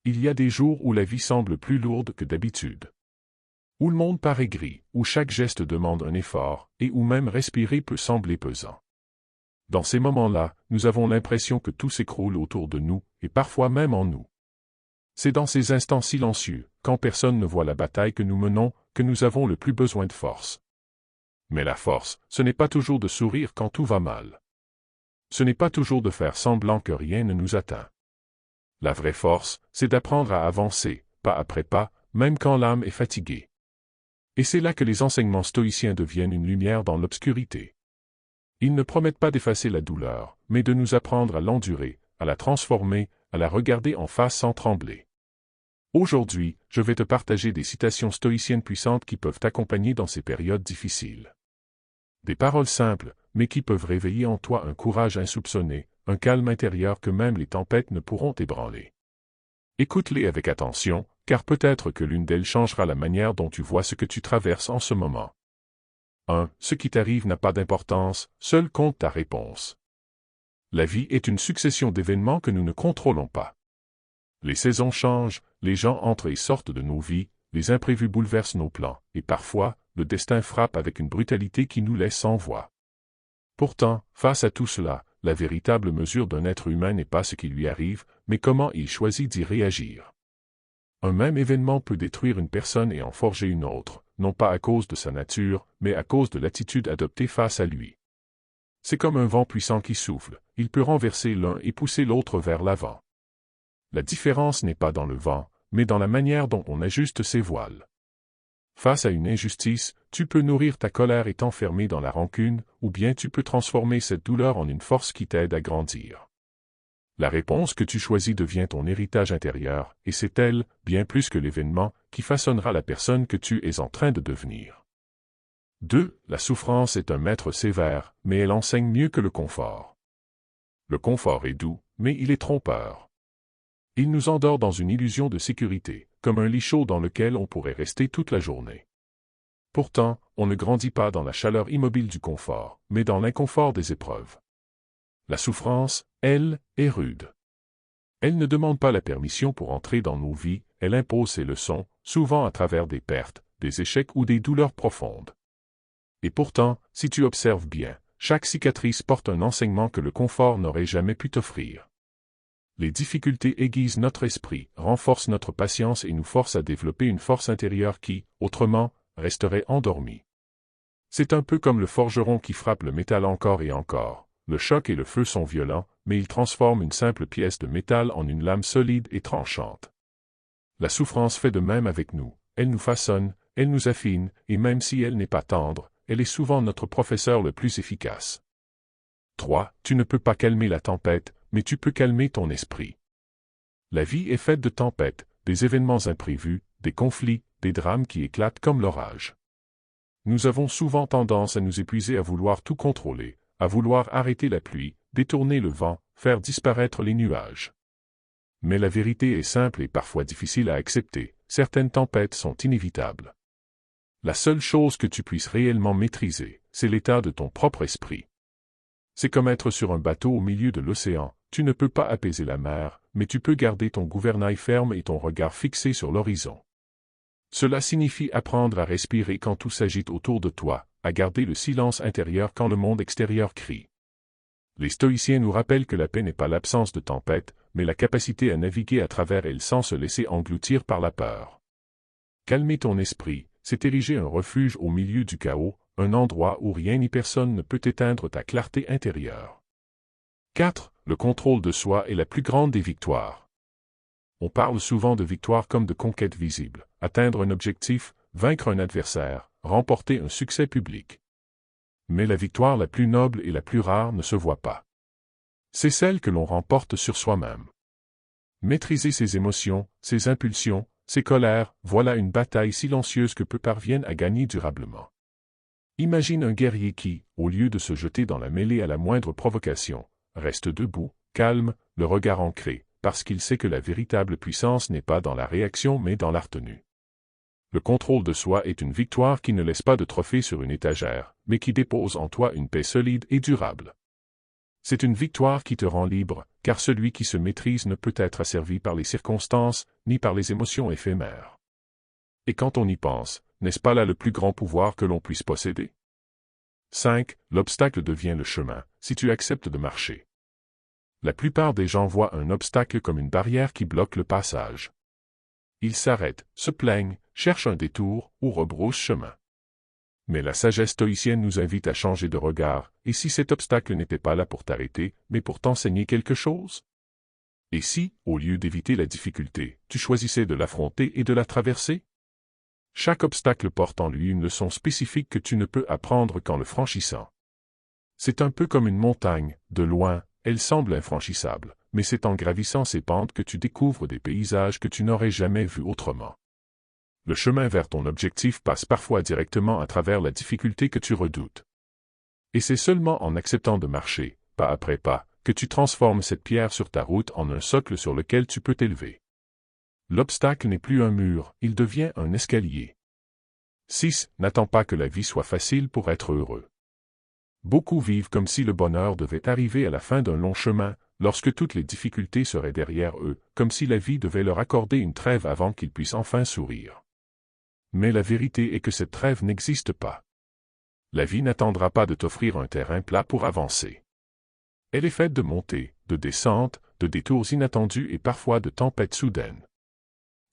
Il y a des jours où la vie semble plus lourde que d'habitude. Où le monde paraît gris, où chaque geste demande un effort, et où même respirer peut sembler pesant. Dans ces moments-là, nous avons l'impression que tout s'écroule autour de nous, et parfois même en nous. C'est dans ces instants silencieux, quand personne ne voit la bataille que nous menons, que nous avons le plus besoin de force. Mais la force, ce n'est pas toujours de sourire quand tout va mal. Ce n'est pas toujours de faire semblant que rien ne nous atteint. La vraie force, c'est d'apprendre à avancer, pas après pas, même quand l'âme est fatiguée. Et c'est là que les enseignements stoïciens deviennent une lumière dans l'obscurité. Ils ne promettent pas d'effacer la douleur, mais de nous apprendre à l'endurer, à la transformer, à la regarder en face sans trembler. Aujourd'hui, je vais te partager des citations stoïciennes puissantes qui peuvent t'accompagner dans ces périodes difficiles. Des paroles simples, mais qui peuvent réveiller en toi un courage insoupçonné, un calme intérieur que même les tempêtes ne pourront ébranler. Écoute-les avec attention, car peut-être que l'une d'elles changera la manière dont tu vois ce que tu traverses en ce moment. 1. Ce qui t'arrive n'a pas d'importance, seul compte ta réponse. La vie est une succession d'événements que nous ne contrôlons pas. Les saisons changent, les gens entrent et sortent de nos vies, les imprévus bouleversent nos plans, et parfois, le destin frappe avec une brutalité qui nous laisse sans voix. Pourtant, face à tout cela, la véritable mesure d'un être humain n'est pas ce qui lui arrive, mais comment il choisit d'y réagir. Un même événement peut détruire une personne et en forger une autre, non pas à cause de sa nature, mais à cause de l'attitude adoptée face à lui. C'est comme un vent puissant qui souffle, il peut renverser l'un et pousser l'autre vers l'avant. La différence n'est pas dans le vent, mais dans la manière dont on ajuste ses voiles. Face à une injustice, tu peux nourrir ta colère et t'enfermer dans la rancune, ou bien tu peux transformer cette douleur en une force qui t'aide à grandir. La réponse que tu choisis devient ton héritage intérieur, et c'est elle, bien plus que l'événement, qui façonnera la personne que tu es en train de devenir. 2. La souffrance est un maître sévère, mais elle enseigne mieux que le confort. Le confort est doux, mais il est trompeur. Il nous endort dans une illusion de sécurité, comme un lit chaud dans lequel on pourrait rester toute la journée. Pourtant, on ne grandit pas dans la chaleur immobile du confort, mais dans l'inconfort des épreuves. La souffrance, elle, est rude. Elle ne demande pas la permission pour entrer dans nos vies, elle impose ses leçons, souvent à travers des pertes, des échecs ou des douleurs profondes. Et pourtant, si tu observes bien, chaque cicatrice porte un enseignement que le confort n'aurait jamais pu t'offrir. Les difficultés aiguisent notre esprit, renforcent notre patience et nous forcent à développer une force intérieure qui, autrement, resterait endormie. C'est un peu comme le forgeron qui frappe le métal encore et encore. Le choc et le feu sont violents, mais ils transforment une simple pièce de métal en une lame solide et tranchante. La souffrance fait de même avec nous. Elle nous façonne, elle nous affine, et même si elle n'est pas tendre, elle est souvent notre professeur le plus efficace. 3. Tu ne peux pas calmer la tempête, mais tu peux calmer ton esprit. La vie est faite de tempêtes, des événements imprévus, des conflits, des drames qui éclatent comme l'orage. Nous avons souvent tendance à nous épuiser à vouloir tout contrôler, à vouloir arrêter la pluie, détourner le vent, faire disparaître les nuages. Mais la vérité est simple et parfois difficile à accepter, certaines tempêtes sont inévitables. La seule chose que tu puisses réellement maîtriser, c'est l'état de ton propre esprit. C'est comme être sur un bateau au milieu de l'océan, tu ne peux pas apaiser la mer, mais tu peux garder ton gouvernail ferme et ton regard fixé sur l'horizon. Cela signifie apprendre à respirer quand tout s'agite autour de toi, à garder le silence intérieur quand le monde extérieur crie. Les stoïciens nous rappellent que la paix n'est pas l'absence de tempête, mais la capacité à naviguer à travers elle sans se laisser engloutir par la peur. Calmer ton esprit, c'est ériger un refuge au milieu du chaos, un endroit où rien ni personne ne peut éteindre ta clarté intérieure. 4. Le contrôle de soi est la plus grande des victoires. On parle souvent de victoire comme de conquête visible, atteindre un objectif, vaincre un adversaire, remporter un succès public. Mais la victoire la plus noble et la plus rare ne se voit pas. C'est celle que l'on remporte sur soi-même. Maîtriser ses émotions, ses impulsions, ses colères, voilà une bataille silencieuse que peu parviennent à gagner durablement. Imagine un guerrier qui, au lieu de se jeter dans la mêlée à la moindre provocation, reste debout, calme, le regard ancré, parce qu'il sait que la véritable puissance n'est pas dans la réaction mais dans la retenue. Le contrôle de soi est une victoire qui ne laisse pas de trophée sur une étagère, mais qui dépose en toi une paix solide et durable. C'est une victoire qui te rend libre, car celui qui se maîtrise ne peut être asservi par les circonstances, ni par les émotions éphémères. Et quand on y pense, n'est-ce pas là le plus grand pouvoir que l'on puisse posséder? 5. L'obstacle devient le chemin, si tu acceptes de marcher. La plupart des gens voient un obstacle comme une barrière qui bloque le passage. Ils s'arrêtent, se plaignent, cherchent un détour ou rebroussent chemin. Mais la sagesse stoïcienne nous invite à changer de regard, et si cet obstacle n'était pas là pour t'arrêter, mais pour t'enseigner quelque chose? Et si, au lieu d'éviter la difficulté, tu choisissais de l'affronter et de la traverser? Chaque obstacle porte en lui une leçon spécifique que tu ne peux apprendre qu'en le franchissant. C'est un peu comme une montagne, de loin, elle semble infranchissable, mais c'est en gravissant ses pentes que tu découvres des paysages que tu n'aurais jamais vus autrement. Le chemin vers ton objectif passe parfois directement à travers la difficulté que tu redoutes. Et c'est seulement en acceptant de marcher, pas après pas, que tu transformes cette pierre sur ta route en un socle sur lequel tu peux t'élever. L'obstacle n'est plus un mur, il devient un escalier. 6. N'attends pas que la vie soit facile pour être heureux. Beaucoup vivent comme si le bonheur devait arriver à la fin d'un long chemin, lorsque toutes les difficultés seraient derrière eux, comme si la vie devait leur accorder une trêve avant qu'ils puissent enfin sourire. Mais la vérité est que cette trêve n'existe pas. La vie n'attendra pas de t'offrir un terrain plat pour avancer. Elle est faite de montées, de descentes, de détours inattendus et parfois de tempêtes soudaines.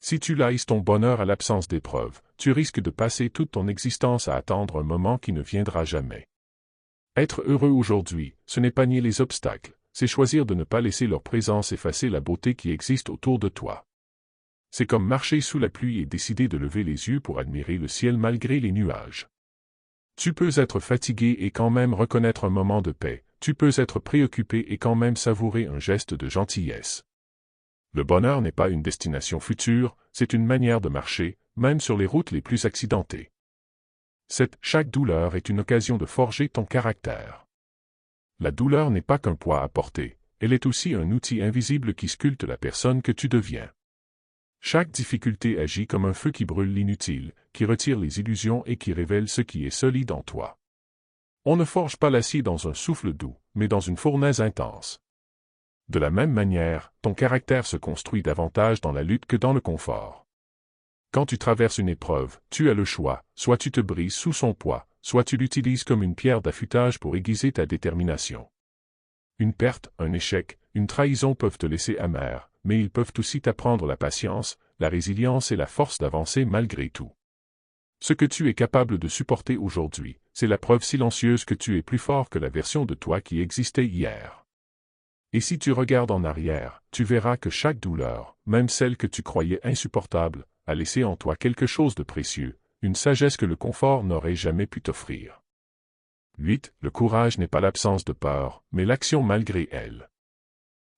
Si tu laisses ton bonheur à l'absence d'épreuves, tu risques de passer toute ton existence à attendre un moment qui ne viendra jamais. Être heureux aujourd'hui, ce n'est pas nier les obstacles, c'est choisir de ne pas laisser leur présence effacer la beauté qui existe autour de toi. C'est comme marcher sous la pluie et décider de lever les yeux pour admirer le ciel malgré les nuages. Tu peux être fatigué et quand même reconnaître un moment de paix, tu peux être préoccupé et quand même savourer un geste de gentillesse. Le bonheur n'est pas une destination future, c'est une manière de marcher, même sur les routes les plus accidentées. Chaque douleur est une occasion de forger ton caractère. La douleur n'est pas qu'un poids à porter, elle est aussi un outil invisible qui sculpte la personne que tu deviens. Chaque difficulté agit comme un feu qui brûle l'inutile, qui retire les illusions et qui révèle ce qui est solide en toi. On ne forge pas l'acier dans un souffle doux, mais dans une fournaise intense. De la même manière, ton caractère se construit davantage dans la lutte que dans le confort. Quand tu traverses une épreuve, tu as le choix, soit tu te brises sous son poids, soit tu l'utilises comme une pierre d'affûtage pour aiguiser ta détermination. Une perte, un échec, une trahison peuvent te laisser amer, mais ils peuvent aussi t'apprendre la patience, la résilience et la force d'avancer malgré tout. Ce que tu es capable de supporter aujourd'hui, c'est la preuve silencieuse que tu es plus fort que la version de toi qui existait hier. Et si tu regardes en arrière, tu verras que chaque douleur, même celle que tu croyais insupportable, a laissé en toi quelque chose de précieux, une sagesse que le confort n'aurait jamais pu t'offrir. 8. Le courage n'est pas l'absence de peur, mais l'action malgré elle.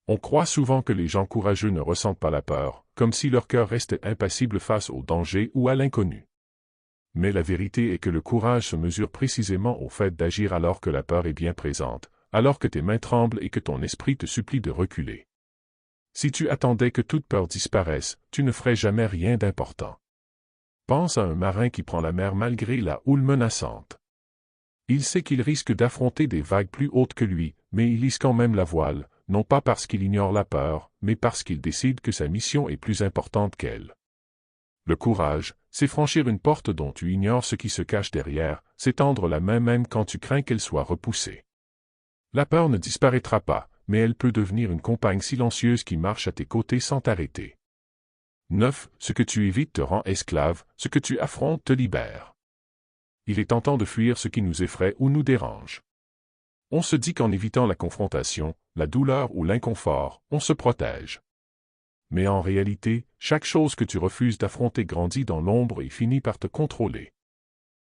On croit souvent que les gens courageux ne ressentent pas la peur, comme si leur cœur restait impassible face au danger ou à l'inconnu. Mais la vérité est que le courage se mesure précisément au fait d'agir alors que la peur est bien présente, alors que tes mains tremblent et que ton esprit te supplie de reculer. Si tu attendais que toute peur disparaisse, tu ne ferais jamais rien d'important. Pense à un marin qui prend la mer malgré la houle menaçante. Il sait qu'il risque d'affronter des vagues plus hautes que lui, mais il hisse quand même la voile, non pas parce qu'il ignore la peur, mais parce qu'il décide que sa mission est plus importante qu'elle. Le courage, c'est franchir une porte dont tu ignores ce qui se cache derrière, c'est tendre la main même quand tu crains qu'elle soit repoussée. La peur ne disparaîtra pas, mais elle peut devenir une compagne silencieuse qui marche à tes côtés sans t'arrêter. 9. Ce que tu évites te rend esclave, ce que tu affrontes te libère. Il est tentant de fuir ce qui nous effraie ou nous dérange. On se dit qu'en évitant la confrontation, la douleur ou l'inconfort, on se protège. Mais en réalité, chaque chose que tu refuses d'affronter grandit dans l'ombre et finit par te contrôler.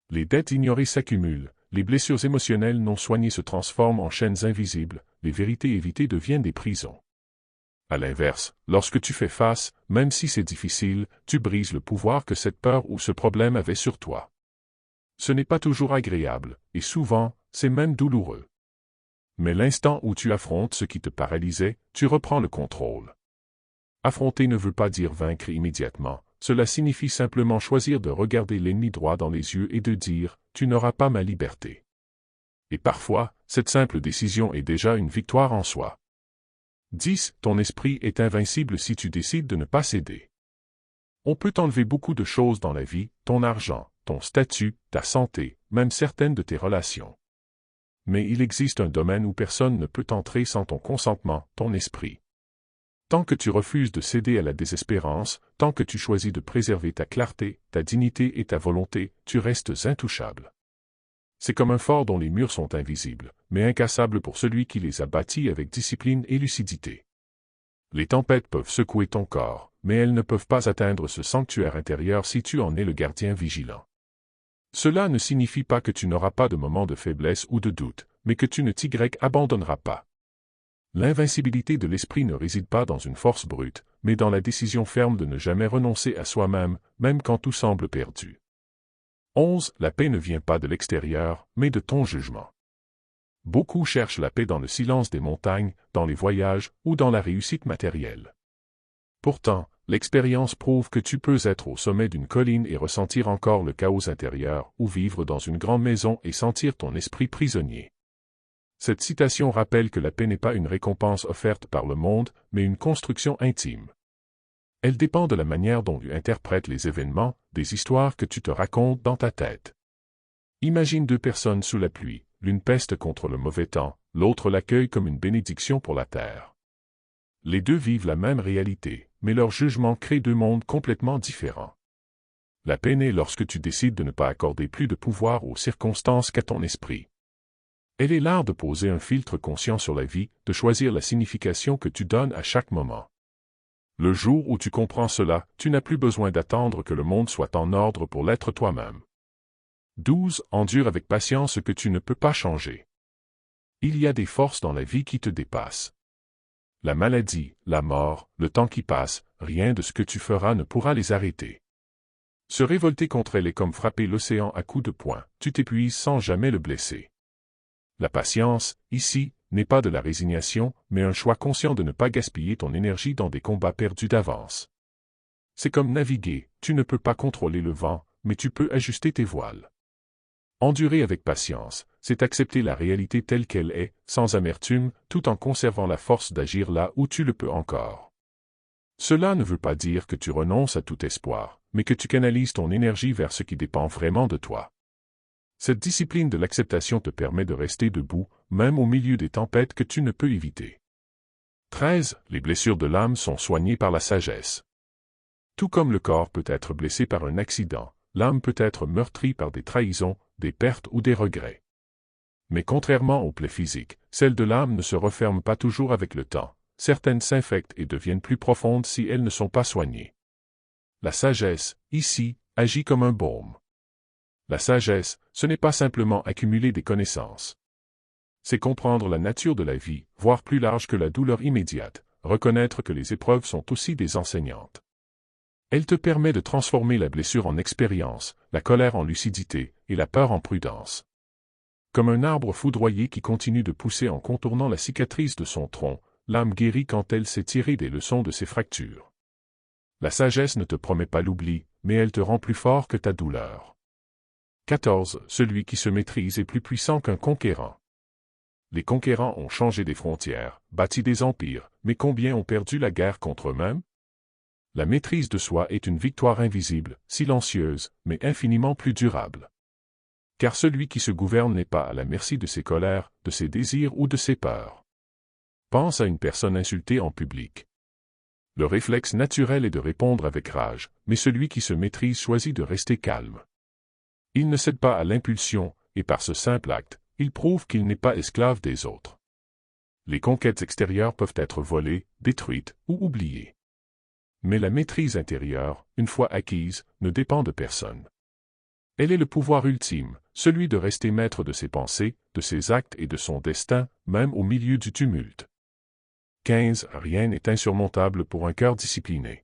Les dettes ignorées s'accumulent, les blessures émotionnelles non soignées se transforment en chaînes invisibles, les vérités évitées deviennent des prisons. À l'inverse, lorsque tu fais face, même si c'est difficile, tu brises le pouvoir que cette peur ou ce problème avait sur toi. Ce n'est pas toujours agréable, et souvent, c'est même douloureux. Mais l'instant où tu affrontes ce qui te paralysait, tu reprends le contrôle. Affronter ne veut pas dire vaincre immédiatement, cela signifie simplement choisir de regarder l'ennemi droit dans les yeux et de dire « Tu n'auras pas ma liberté ». Et parfois, cette simple décision est déjà une victoire en soi. 10. Ton esprit est invincible si tu décides de ne pas céder. On peut enlever beaucoup de choses dans la vie, ton argent, ton statut, ta santé, même certaines de tes relations. Mais il existe un domaine où personne ne peut entrer sans ton consentement, ton esprit. Tant que tu refuses de céder à la désespérance, tant que tu choisis de préserver ta clarté, ta dignité et ta volonté, tu restes intouchable. C'est comme un fort dont les murs sont invisibles, mais incassables pour celui qui les a bâtis avec discipline et lucidité. Les tempêtes peuvent secouer ton corps, mais elles ne peuvent pas atteindre ce sanctuaire intérieur si tu en es le gardien vigilant. Cela ne signifie pas que tu n'auras pas de moments de faiblesse ou de doute, mais que tu ne t'abandonneras pas. L'invincibilité de l'esprit ne réside pas dans une force brute, mais dans la décision ferme de ne jamais renoncer à soi-même, même quand tout semble perdu. 11. La paix ne vient pas de l'extérieur, mais de ton jugement. Beaucoup cherchent la paix dans le silence des montagnes, dans les voyages ou dans la réussite matérielle. Pourtant, l'expérience prouve que tu peux être au sommet d'une colline et ressentir encore le chaos intérieur, ou vivre dans une grande maison et sentir ton esprit prisonnier. Cette citation rappelle que la paix n'est pas une récompense offerte par le monde, mais une construction intime. Elle dépend de la manière dont tu interprètes les événements, des histoires que tu te racontes dans ta tête. Imagine deux personnes sous la pluie, l'une peste contre le mauvais temps, l'autre l'accueille comme une bénédiction pour la terre. Les deux vivent la même réalité, mais leur jugement crée deux mondes complètement différents. La paix naît lorsque tu décides de ne pas accorder plus de pouvoir aux circonstances qu'à ton esprit. Elle est l'art de poser un filtre conscient sur la vie, de choisir la signification que tu donnes à chaque moment. Le jour où tu comprends cela, tu n'as plus besoin d'attendre que le monde soit en ordre pour l'être toi-même. 12. Endure avec patience ce que tu ne peux pas changer. Il y a des forces dans la vie qui te dépassent. La maladie, la mort, le temps qui passe, rien de ce que tu feras ne pourra les arrêter. Se révolter contre elle est comme frapper l'océan à coups de poing, tu t'épuises sans jamais le blesser. La patience, ici, n'est pas de la résignation, mais un choix conscient de ne pas gaspiller ton énergie dans des combats perdus d'avance. C'est comme naviguer, tu ne peux pas contrôler le vent, mais tu peux ajuster tes voiles. Endurer avec patience, c'est accepter la réalité telle qu'elle est, sans amertume, tout en conservant la force d'agir là où tu le peux encore. Cela ne veut pas dire que tu renonces à tout espoir, mais que tu canalises ton énergie vers ce qui dépend vraiment de toi. Cette discipline de l'acceptation te permet de rester debout, même au milieu des tempêtes que tu ne peux éviter. 13. Les blessures de l'âme sont soignées par la sagesse. Tout comme le corps peut être blessé par un accident, l'âme peut être meurtrie par des trahisons, des pertes ou des regrets. Mais contrairement aux plaies physiques, celles de l'âme ne se referment pas toujours avec le temps. Certaines s'infectent et deviennent plus profondes si elles ne sont pas soignées. La sagesse, ici, agit comme un baume. La sagesse, ce n'est pas simplement accumuler des connaissances. C'est comprendre la nature de la vie, voir plus large que la douleur immédiate, reconnaître que les épreuves sont aussi des enseignantes. Elle te permet de transformer la blessure en expérience, la colère en lucidité, et la peur en prudence. Comme un arbre foudroyé qui continue de pousser en contournant la cicatrice de son tronc, l'âme guérit quand elle sait tirer des leçons de ses fractures. La sagesse ne te promet pas l'oubli, mais elle te rend plus fort que ta douleur. 14. Celui qui se maîtrise est plus puissant qu'un conquérant. Les conquérants ont changé des frontières, bâti des empires, mais combien ont perdu la guerre contre eux-mêmes? La maîtrise de soi est une victoire invisible, silencieuse, mais infiniment plus durable. Car celui qui se gouverne n'est pas à la merci de ses colères, de ses désirs ou de ses peurs. Pense à une personne insultée en public. Le réflexe naturel est de répondre avec rage, mais celui qui se maîtrise choisit de rester calme. Il ne cède pas à l'impulsion, et par ce simple acte, il prouve qu'il n'est pas esclave des autres. Les conquêtes extérieures peuvent être volées, détruites ou oubliées. Mais la maîtrise intérieure, une fois acquise, ne dépend de personne. Elle est le pouvoir ultime, celui de rester maître de ses pensées, de ses actes et de son destin, même au milieu du tumulte. 15. Rien n'est insurmontable pour un cœur discipliné.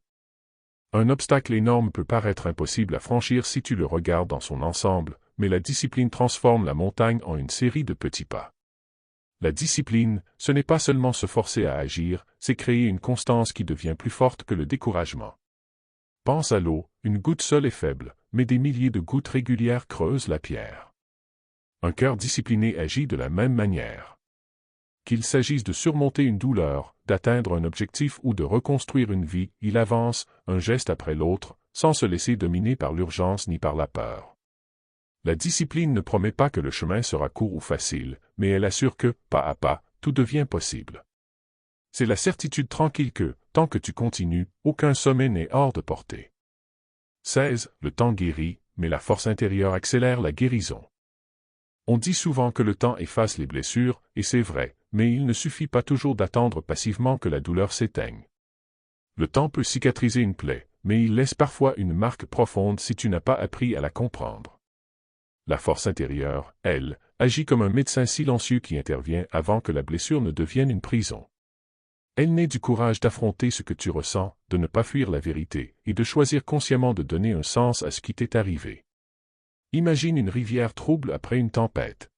Un obstacle énorme peut paraître impossible à franchir si tu le regardes dans son ensemble, mais la discipline transforme la montagne en une série de petits pas. La discipline, ce n'est pas seulement se forcer à agir, c'est créer une constance qui devient plus forte que le découragement. Pense à l'eau, une goutte seule est faible, mais des milliers de gouttes régulières creusent la pierre. Un cœur discipliné agit de la même manière. qu'il s'agisse de surmonter une douleur, d'atteindre un objectif ou de reconstruire une vie, il avance, un geste après l'autre, sans se laisser dominer par l'urgence ni par la peur. La discipline ne promet pas que le chemin sera court ou facile, mais elle assure que, pas à pas, tout devient possible. C'est la certitude tranquille que, tant que tu continues, aucun sommet n'est hors de portée. 16. Le temps guérit, mais la force intérieure accélère la guérison. On dit souvent que le temps efface les blessures, et c'est vrai, mais il ne suffit pas toujours d'attendre passivement que la douleur s'éteigne. Le temps peut cicatriser une plaie, mais il laisse parfois une marque profonde si tu n'as pas appris à la comprendre. La force intérieure, elle, agit comme un médecin silencieux qui intervient avant que la blessure ne devienne une prison. Elle naît du courage d'affronter ce que tu ressens, de ne pas fuir la vérité, et de choisir consciemment de donner un sens à ce qui t'est arrivé. Imagine une rivière trouble après une tempête.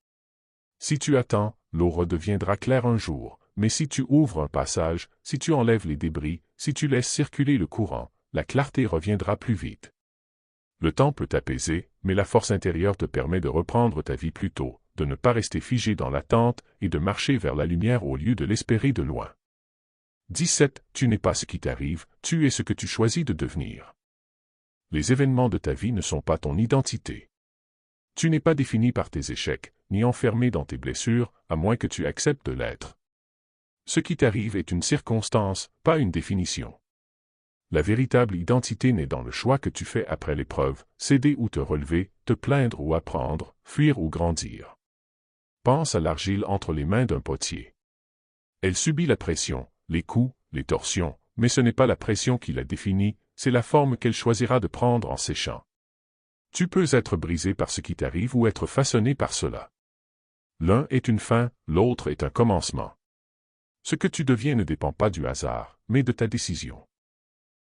Si tu attends, l'eau redeviendra claire un jour, mais si tu ouvres un passage, si tu enlèves les débris, si tu laisses circuler le courant, la clarté reviendra plus vite. Le temps peut t'apaiser, mais la force intérieure te permet de reprendre ta vie plus tôt, de ne pas rester figé dans l'attente et de marcher vers la lumière au lieu de l'espérer de loin. 17. Tu n'es pas ce qui t'arrive, tu es ce que tu choisis de devenir. Les événements de ta vie ne sont pas ton identité. Tu n'es pas défini par tes échecs, ni enfermé dans tes blessures, à moins que tu acceptes de l'être. Ce qui t'arrive est une circonstance, pas une définition. La véritable identité naît dans le choix que tu fais après l'épreuve, céder ou te relever, te plaindre ou apprendre, fuir ou grandir. Pense à l'argile entre les mains d'un potier. Elle subit la pression, les coups, les torsions, mais ce n'est pas la pression qui la définit, c'est la forme qu'elle choisira de prendre en séchant. Tu peux être brisé par ce qui t'arrive ou être façonné par cela. L'un est une fin, l'autre est un commencement. Ce que tu deviens ne dépend pas du hasard, mais de ta décision.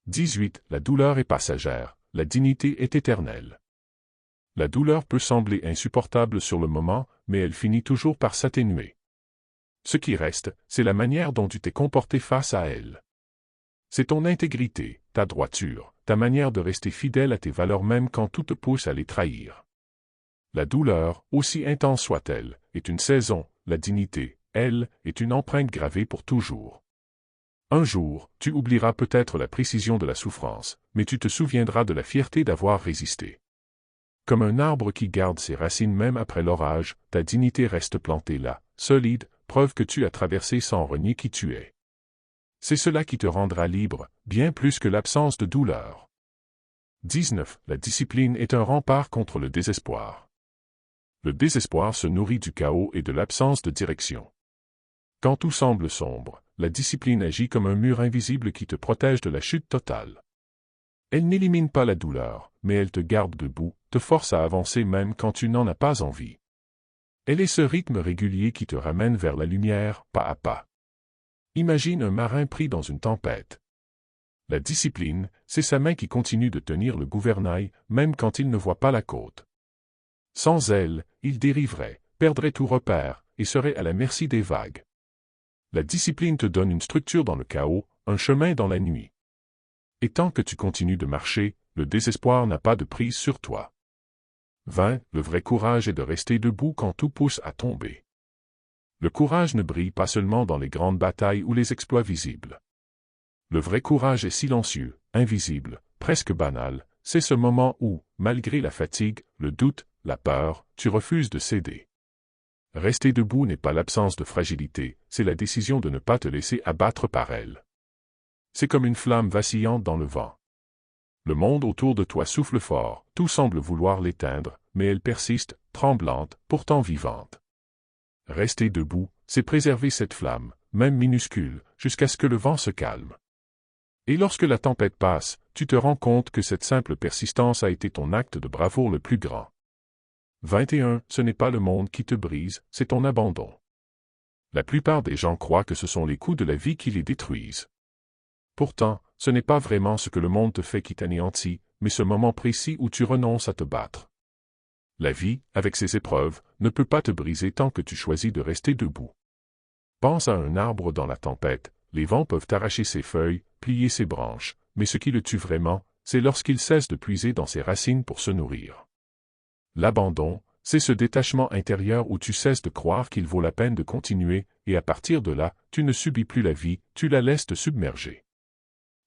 18. La douleur est passagère, la dignité est éternelle. La douleur peut sembler insupportable sur le moment, mais elle finit toujours par s'atténuer. Ce qui reste, c'est la manière dont tu t'es comporté face à elle. C'est ton intégrité, ta droiture, ta manière de rester fidèle à tes valeurs même quand tout te pousse à les trahir. La douleur, aussi intense soit-elle, est une saison, la dignité, elle, est une empreinte gravée pour toujours. Un jour, tu oublieras peut-être la précision de la souffrance, mais tu te souviendras de la fierté d'avoir résisté. Comme un arbre qui garde ses racines même après l'orage, ta dignité reste plantée là, solide, preuve que tu as traversé sans renier qui tu es. C'est cela qui te rendra libre, bien plus que l'absence de douleur. 19. La discipline est un rempart contre le désespoir. Le désespoir se nourrit du chaos et de l'absence de direction. Quand tout semble sombre, la discipline agit comme un mur invisible qui te protège de la chute totale. Elle n'élimine pas la douleur, mais elle te garde debout, te force à avancer même quand tu n'en as pas envie. Elle est ce rythme régulier qui te ramène vers la lumière, pas à pas. Imagine un marin pris dans une tempête. La discipline, c'est sa main qui continue de tenir le gouvernail, même quand il ne voit pas la côte. Sans elle, il dériverait, perdrait tout repère, et serait à la merci des vagues. La discipline te donne une structure dans le chaos, un chemin dans la nuit. Et tant que tu continues de marcher, le désespoir n'a pas de prise sur toi. 20. Le vrai courage est de rester debout quand tout pousse à tomber. Le courage ne brille pas seulement dans les grandes batailles ou les exploits visibles. Le vrai courage est silencieux, invisible, presque banal, c'est ce moment où, malgré la fatigue, le doute, la peur, tu refuses de céder. Rester debout n'est pas l'absence de fragilité, c'est la décision de ne pas te laisser abattre par elle. C'est comme une flamme vacillante dans le vent. Le monde autour de toi souffle fort, tout semble vouloir l'éteindre, mais elle persiste, tremblante, pourtant vivante. Rester debout, c'est préserver cette flamme, même minuscule, jusqu'à ce que le vent se calme. Et lorsque la tempête passe, tu te rends compte que cette simple persistance a été ton acte de bravoure le plus grand. 21. Ce n'est pas le monde qui te brise, c'est ton abandon. La plupart des gens croient que ce sont les coups de la vie qui les détruisent. Pourtant, ce n'est pas vraiment ce que le monde te fait qui t'anéantit, mais ce moment précis où tu renonces à te battre. La vie, avec ses épreuves, ne peut pas te briser tant que tu choisis de rester debout. Pense à un arbre dans la tempête, les vents peuvent arracher ses feuilles, plier ses branches, mais ce qui le tue vraiment, c'est lorsqu'il cesse de puiser dans ses racines pour se nourrir. L'abandon, C'est ce détachement intérieur où tu cesses de croire qu'il vaut la peine de continuer, et à partir de là, tu ne subis plus la vie, tu la laisses te submerger.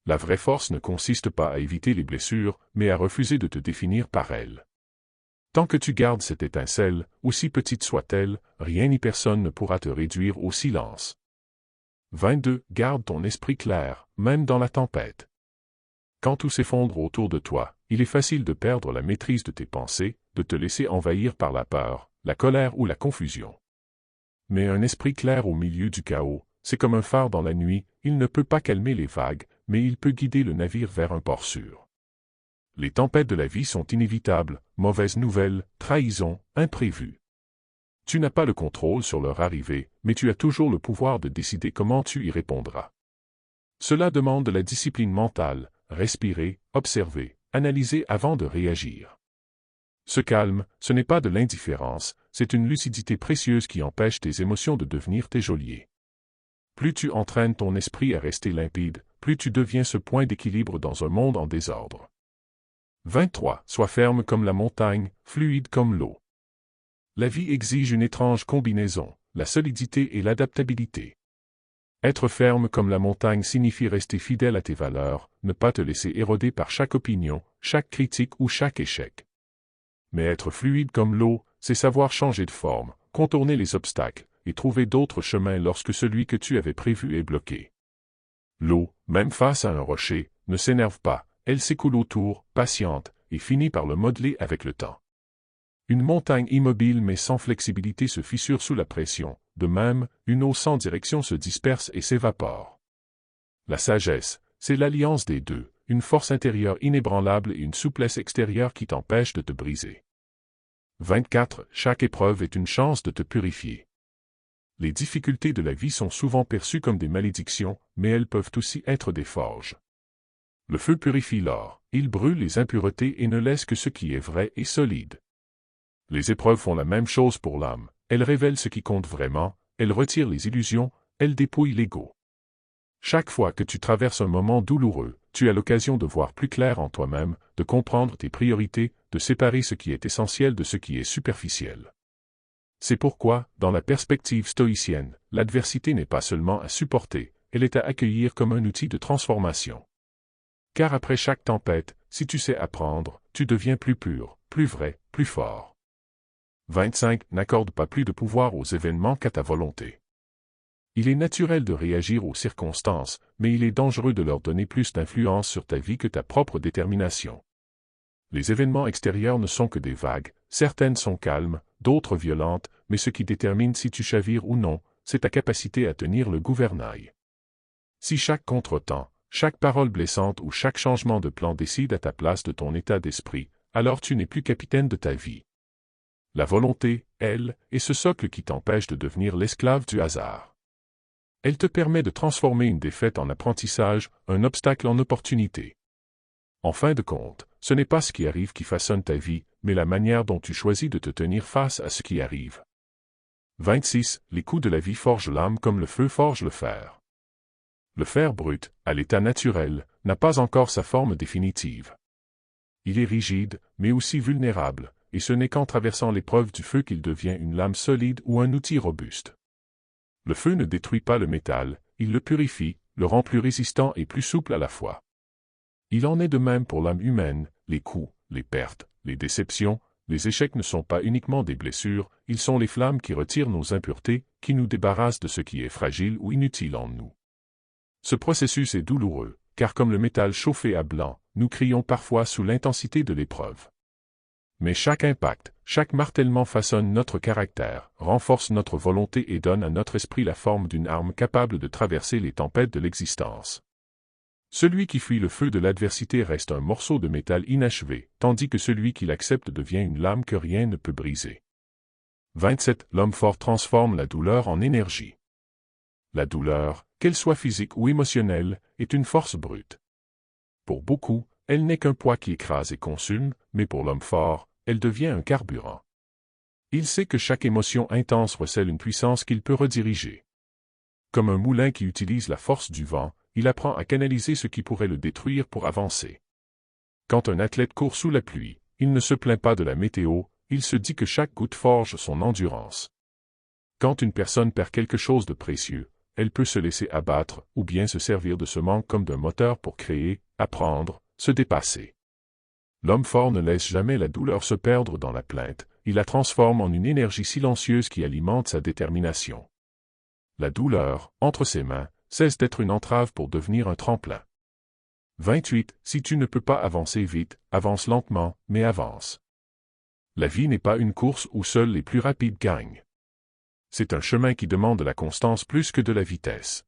La vraie force ne consiste pas à éviter les blessures, mais à refuser de te définir par elles. Tant que tu gardes cette étincelle, aussi petite soit-elle, rien ni personne ne pourra te réduire au silence. 22. Garde ton esprit clair, même dans la tempête. Quand tout s'effondre autour de toi, il est facile de perdre la maîtrise de tes pensées, de te laisser envahir par la peur, la colère ou la confusion. Mais un esprit clair au milieu du chaos, c'est comme un phare dans la nuit, il ne peut pas calmer les vagues, mais il peut guider le navire vers un port sûr. Les tempêtes de la vie sont inévitables, mauvaises nouvelles, trahisons, imprévues. Tu n'as pas le contrôle sur leur arrivée, mais tu as toujours le pouvoir de décider comment tu y répondras. Cela demande de la discipline mentale, respirer, observer, analyser avant de réagir. Ce calme, ce n'est pas de l'indifférence, c'est une lucidité précieuse qui empêche tes émotions de devenir tes geôliers. Plus tu entraînes ton esprit à rester limpide, plus tu deviens ce point d'équilibre dans un monde en désordre. 23. Sois ferme comme la montagne, fluide comme l'eau. La vie exige une étrange combinaison, la solidité et l'adaptabilité. Être ferme comme la montagne signifie rester fidèle à tes valeurs, ne pas te laisser éroder par chaque opinion, chaque critique ou chaque échec. Mais être fluide comme l'eau, c'est savoir changer de forme, contourner les obstacles, et trouver d'autres chemins lorsque celui que tu avais prévu est bloqué. L'eau, même face à un rocher, ne s'énerve pas, elle s'écoule autour, patiente, et finit par le modeler avec le temps. Une montagne immobile mais sans flexibilité se fissure sous la pression, de même, une eau sans direction se disperse et s'évapore. La sagesse, c'est l'alliance des deux, une force intérieure inébranlable et une souplesse extérieure qui t'empêche de te briser. 24. Chaque épreuve est une chance de te purifier. Les difficultés de la vie sont souvent perçues comme des malédictions, mais elles peuvent aussi être des forges. Le feu purifie l'or, il brûle les impuretés et ne laisse que ce qui est vrai et solide. Les épreuves font la même chose pour l'âme, elles révèlent ce qui compte vraiment, elles retirent les illusions, elles dépouillent l'ego. Chaque fois que tu traverses un moment douloureux, tu as l'occasion de voir plus clair en toi-même, de comprendre tes priorités, de séparer ce qui est essentiel de ce qui est superficiel. C'est pourquoi, dans la perspective stoïcienne, l'adversité n'est pas seulement à supporter, elle est à accueillir comme un outil de transformation. Car après chaque tempête, si tu sais apprendre, tu deviens plus pur, plus vrai, plus fort. 25. N'accorde pas plus de pouvoir aux événements qu'à ta volonté. Il est naturel de réagir aux circonstances, mais il est dangereux de leur donner plus d'influence sur ta vie que ta propre détermination. Les événements extérieurs ne sont que des vagues, certaines sont calmes, d'autres violentes, mais ce qui détermine si tu chavires ou non, c'est ta capacité à tenir le gouvernail. Si chaque contretemps, chaque parole blessante ou chaque changement de plan décide à ta place de ton état d'esprit, alors tu n'es plus capitaine de ta vie. La volonté, elle, est ce socle qui t'empêche de devenir l'esclave du hasard. Elle te permet de transformer une défaite en apprentissage, un obstacle en opportunité. En fin de compte, ce n'est pas ce qui arrive qui façonne ta vie, mais la manière dont tu choisis de te tenir face à ce qui arrive. 26. Les coups de la vie forgent l'âme comme le feu forge le fer. Le fer brut, à l'état naturel, n'a pas encore sa forme définitive. Il est rigide, mais aussi vulnérable, et ce n'est qu'en traversant l'épreuve du feu qu'il devient une lame solide ou un outil robuste. Le feu ne détruit pas le métal, il le purifie, le rend plus résistant et plus souple à la fois. Il en est de même pour l'âme humaine, les coups, les pertes, les déceptions, les échecs ne sont pas uniquement des blessures, ils sont les flammes qui retirent nos impuretés, qui nous débarrassent de ce qui est fragile ou inutile en nous. Ce processus est douloureux, car comme le métal chauffé à blanc, nous crions parfois sous l'intensité de l'épreuve. Mais chaque impact, chaque martèlement façonne notre caractère, renforce notre volonté et donne à notre esprit la forme d'une arme capable de traverser les tempêtes de l'existence. Celui qui fuit le feu de l'adversité reste un morceau de métal inachevé, tandis que celui qui l'accepte devient une lame que rien ne peut briser. 27. L'homme fort transforme la douleur en énergie. La douleur, qu'elle soit physique ou émotionnelle, est une force brute. Pour beaucoup, elle n'est qu'un poids qui écrase et consume, mais pour l'homme fort, elle devient un carburant. Il sait que chaque émotion intense recèle une puissance qu'il peut rediriger. Comme un moulin qui utilise la force du vent, il apprend à canaliser ce qui pourrait le détruire pour avancer. Quand un athlète court sous la pluie, il ne se plaint pas de la météo, il se dit que chaque goutte forge son endurance. Quand une personne perd quelque chose de précieux, elle peut se laisser abattre ou bien se servir de ce manque comme d'un moteur pour créer, apprendre, se dépasser. L'homme fort ne laisse jamais la douleur se perdre dans la plainte, il la transforme en une énergie silencieuse qui alimente sa détermination. La douleur, entre ses mains, cesse d'être une entrave pour devenir un tremplin. 28. Si tu ne peux pas avancer vite, avance lentement, mais avance. La vie n'est pas une course où seuls les plus rapides gagnent. C'est un chemin qui demande de la constance plus que de la vitesse.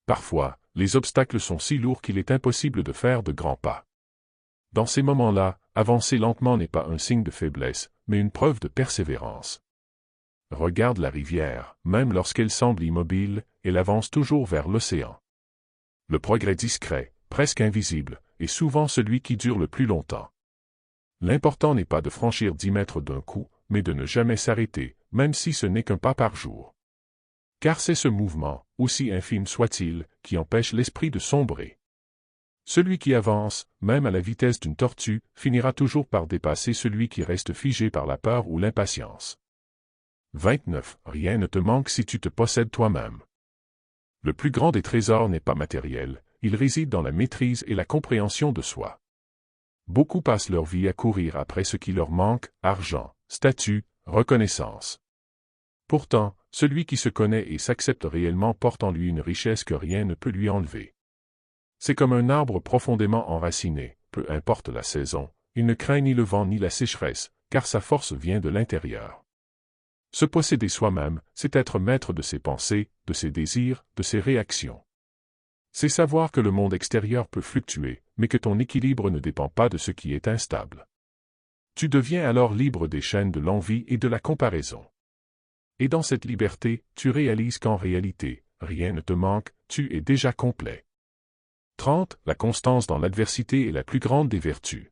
Parfois, les obstacles sont si lourds qu'il est impossible de faire de grands pas. Dans ces moments-là, avancer lentement n'est pas un signe de faiblesse, mais une preuve de persévérance. Regarde la rivière, même lorsqu'elle semble immobile, elle avance toujours vers l'océan. Le progrès discret, presque invisible, est souvent celui qui dure le plus longtemps. L'important n'est pas de franchir 10 mètres d'un coup, mais de ne jamais s'arrêter, même si ce n'est qu'un pas par jour. Car c'est ce mouvement, aussi infime soit-il, qui empêche l'esprit de sombrer. Celui qui avance, même à la vitesse d'une tortue, finira toujours par dépasser celui qui reste figé par la peur ou l'impatience. 29. Rien ne te manque si tu te possèdes toi-même. Le plus grand des trésors n'est pas matériel, il réside dans la maîtrise et la compréhension de soi. Beaucoup passent leur vie à courir après ce qui leur manque, argent, statut, reconnaissance. Pourtant, celui qui se connaît et s'accepte réellement porte en lui une richesse que rien ne peut lui enlever. C'est comme un arbre profondément enraciné, peu importe la saison, il ne craint ni le vent ni la sécheresse, car sa force vient de l'intérieur. Se posséder soi-même, c'est être maître de ses pensées, de ses désirs, de ses réactions. C'est savoir que le monde extérieur peut fluctuer, mais que ton équilibre ne dépend pas de ce qui est instable. Tu deviens alors libre des chaînes de l'envie et de la comparaison. Et dans cette liberté, tu réalises qu'en réalité, rien ne te manque, tu es déjà complet. 30. La constance dans l'adversité est la plus grande des vertus.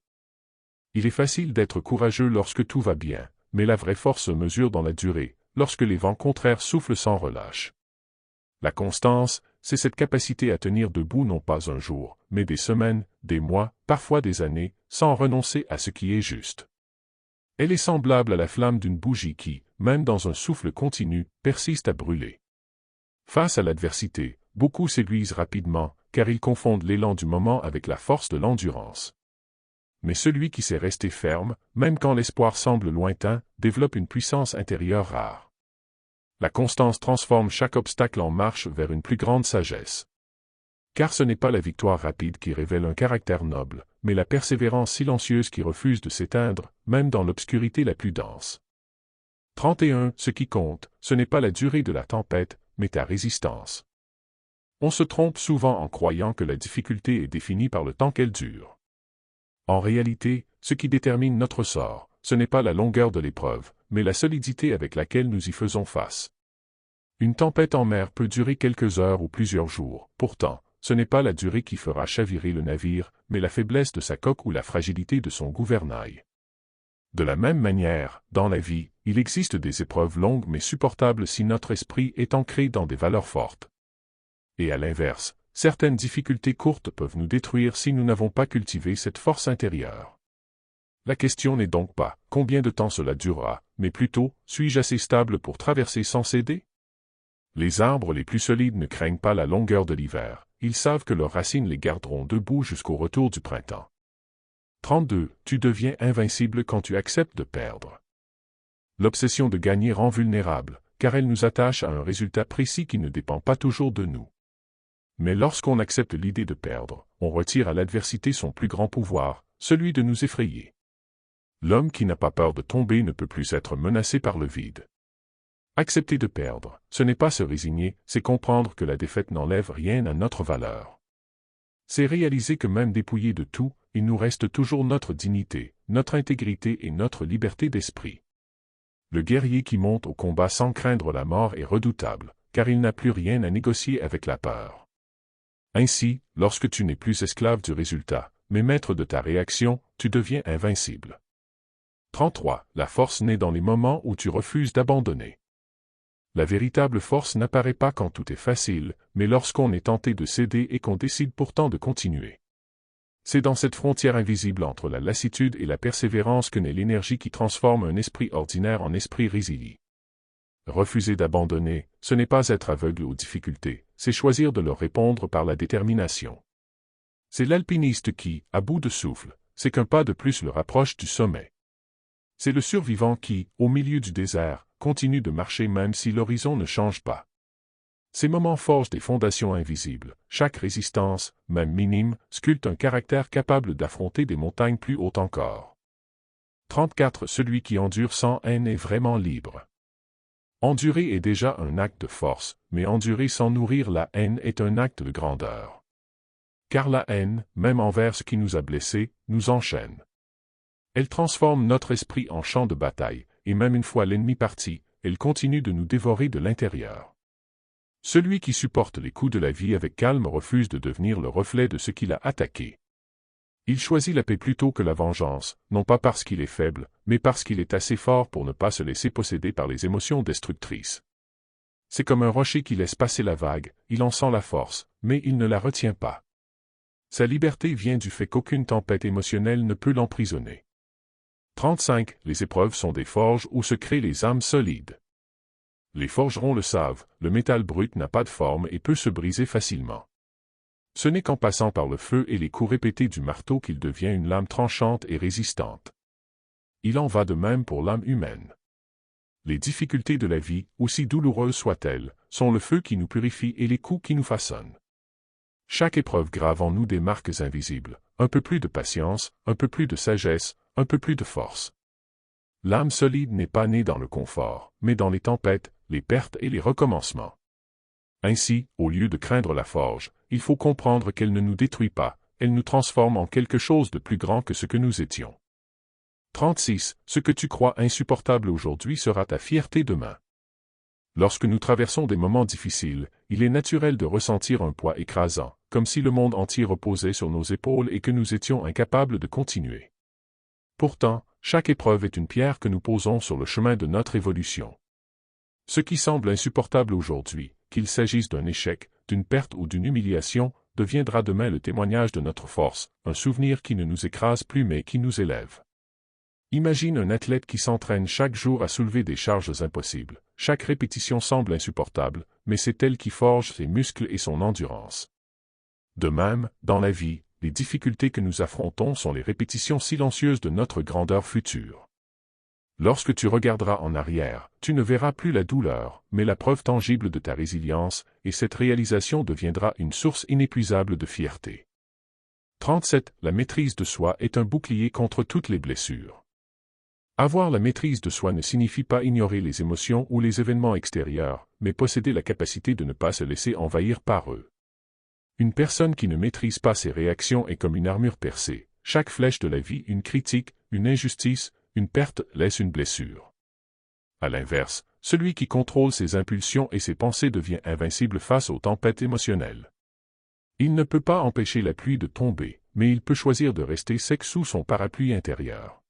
Il est facile d'être courageux lorsque tout va bien, mais la vraie force se mesure dans la durée, lorsque les vents contraires soufflent sans relâche. La constance, c'est cette capacité à tenir debout non pas un jour, mais des semaines, des mois, parfois des années, sans renoncer à ce qui est juste. Elle est semblable à la flamme d'une bougie qui, même dans un souffle continu, persiste à brûler. Face à l'adversité, beaucoup s'épuisent rapidement, car ils confondent l'élan du moment avec la force de l'endurance. Mais celui qui sait rester ferme, même quand l'espoir semble lointain, développe une puissance intérieure rare. La constance transforme chaque obstacle en marche vers une plus grande sagesse. Car ce n'est pas la victoire rapide qui révèle un caractère noble, mais la persévérance silencieuse qui refuse de s'éteindre, même dans l'obscurité la plus dense. 31. Ce qui compte, ce n'est pas la durée de la tempête, mais ta résistance. On se trompe souvent en croyant que la difficulté est définie par le temps qu'elle dure. En réalité, ce qui détermine notre sort, ce n'est pas la longueur de l'épreuve, mais la solidité avec laquelle nous y faisons face. Une tempête en mer peut durer quelques heures ou plusieurs jours, pourtant, ce n'est pas la durée qui fera chavirer le navire, mais la faiblesse de sa coque ou la fragilité de son gouvernail. De la même manière, dans la vie, il existe des épreuves longues mais supportables si notre esprit est ancré dans des valeurs fortes. Et à l'inverse, certaines difficultés courtes peuvent nous détruire si nous n'avons pas cultivé cette force intérieure. La question n'est donc pas « combien de temps cela durera », mais plutôt « suis-je assez stable pour traverser sans céder ?» Les arbres les plus solides ne craignent pas la longueur de l'hiver, ils savent que leurs racines les garderont debout jusqu'au retour du printemps. 32. Tu deviens invincible quand tu acceptes de perdre. L'obsession de gagner rend vulnérable, car elle nous attache à un résultat précis qui ne dépend pas toujours de nous. Mais lorsqu'on accepte l'idée de perdre, on retire à l'adversité son plus grand pouvoir, celui de nous effrayer. L'homme qui n'a pas peur de tomber ne peut plus être menacé par le vide. Accepter de perdre, ce n'est pas se résigner, c'est comprendre que la défaite n'enlève rien à notre valeur. C'est réaliser que même dépouillé de tout, il nous reste toujours notre dignité, notre intégrité et notre liberté d'esprit. Le guerrier qui monte au combat sans craindre la mort est redoutable, car il n'a plus rien à négocier avec la peur. Ainsi, lorsque tu n'es plus esclave du résultat, mais maître de ta réaction, tu deviens invincible. 33. La force naît dans les moments où tu refuses d'abandonner. La véritable force n'apparaît pas quand tout est facile, mais lorsqu'on est tenté de céder et qu'on décide pourtant de continuer. C'est dans cette frontière invisible entre la lassitude et la persévérance que naît l'énergie qui transforme un esprit ordinaire en esprit résilient. Refuser d'abandonner, ce n'est pas être aveugle aux difficultés, c'est choisir de leur répondre par la détermination. C'est l'alpiniste qui, à bout de souffle, sait qu'un pas de plus le rapproche du sommet. C'est le survivant qui, au milieu du désert, continue de marcher même si l'horizon ne change pas. Ces moments forgent des fondations invisibles. Chaque résistance, même minime, sculpte un caractère capable d'affronter des montagnes plus hautes encore. 34. Celui qui endure sans haine est vraiment libre. Endurer est déjà un acte de force, mais endurer sans nourrir la haine est un acte de grandeur. Car la haine, même envers ce qui nous a blessés, nous enchaîne. Elle transforme notre esprit en champ de bataille, et même une fois l'ennemi parti, elle continue de nous dévorer de l'intérieur. Celui qui supporte les coups de la vie avec calme refuse de devenir le reflet de ce qu'il a attaqué. Il choisit la paix plutôt que la vengeance, non pas parce qu'il est faible, mais parce qu'il est assez fort pour ne pas se laisser posséder par les émotions destructrices. C'est comme un rocher qui laisse passer la vague, il en sent la force, mais il ne la retient pas. Sa liberté vient du fait qu'aucune tempête émotionnelle ne peut l'emprisonner. 35. Les épreuves sont des forges où se créent les âmes solides. Les forgerons le savent, le métal brut n'a pas de forme et peut se briser facilement. Ce n'est qu'en passant par le feu et les coups répétés du marteau qu'il devient une lame tranchante et résistante. Il en va de même pour l'âme humaine. Les difficultés de la vie, aussi douloureuses soient-elles, sont le feu qui nous purifie et les coups qui nous façonnent. Chaque épreuve grave en nous des marques invisibles, un peu plus de patience, un peu plus de sagesse, un peu plus de force. L'âme solide n'est pas née dans le confort, mais dans les tempêtes, les pertes et les recommencements. Ainsi, au lieu de craindre la forge, il faut comprendre qu'elle ne nous détruit pas, elle nous transforme en quelque chose de plus grand que ce que nous étions. 36. Ce que tu crois insupportable aujourd'hui sera ta fierté demain. Lorsque nous traversons des moments difficiles, il est naturel de ressentir un poids écrasant, comme si le monde entier reposait sur nos épaules et que nous étions incapables de continuer. Pourtant, chaque épreuve est une pierre que nous posons sur le chemin de notre évolution. Ce qui semble insupportable aujourd'hui, qu'il s'agisse d'un échec, d'une perte ou d'une humiliation, deviendra demain le témoignage de notre force, un souvenir qui ne nous écrase plus mais qui nous élève. Imagine un athlète qui s'entraîne chaque jour à soulever des charges impossibles. Chaque répétition semble insupportable, mais c'est elle qui forge ses muscles et son endurance. De même, dans la vie, les difficultés que nous affrontons sont les répétitions silencieuses de notre grandeur future. Lorsque tu regarderas en arrière, tu ne verras plus la douleur, mais la preuve tangible de ta résilience, et cette réalisation deviendra une source inépuisable de fierté. 37. La maîtrise de soi est un bouclier contre toutes les blessures. Avoir la maîtrise de soi ne signifie pas ignorer les émotions ou les événements extérieurs, mais posséder la capacité de ne pas se laisser envahir par eux. Une personne qui ne maîtrise pas ses réactions est comme une armure percée. Chaque flèche de la vie, une critique, une injustice, une perte laisse une blessure. À l'inverse, celui qui contrôle ses impulsions et ses pensées devient invincible face aux tempêtes émotionnelles. Il ne peut pas empêcher la pluie de tomber, mais il peut choisir de rester sec sous son parapluie intérieur.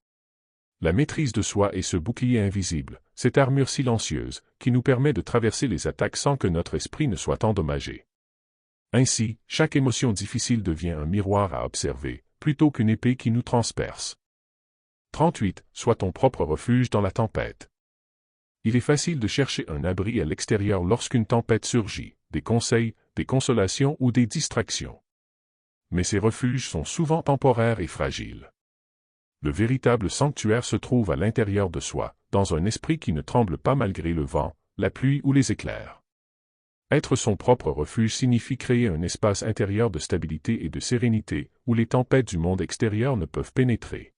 La maîtrise de soi est ce bouclier invisible, cette armure silencieuse, qui nous permet de traverser les attaques sans que notre esprit ne soit endommagé. Ainsi, chaque émotion difficile devient un miroir à observer, plutôt qu'une épée qui nous transperce. 38. Sois ton propre refuge dans la tempête. Il est facile de chercher un abri à l'extérieur lorsqu'une tempête surgit, des conseils, des consolations ou des distractions. Mais ces refuges sont souvent temporaires et fragiles. Le véritable sanctuaire se trouve à l'intérieur de soi, dans un esprit qui ne tremble pas malgré le vent, la pluie ou les éclairs. Être son propre refuge signifie créer un espace intérieur de stabilité et de sérénité, où les tempêtes du monde extérieur ne peuvent pénétrer.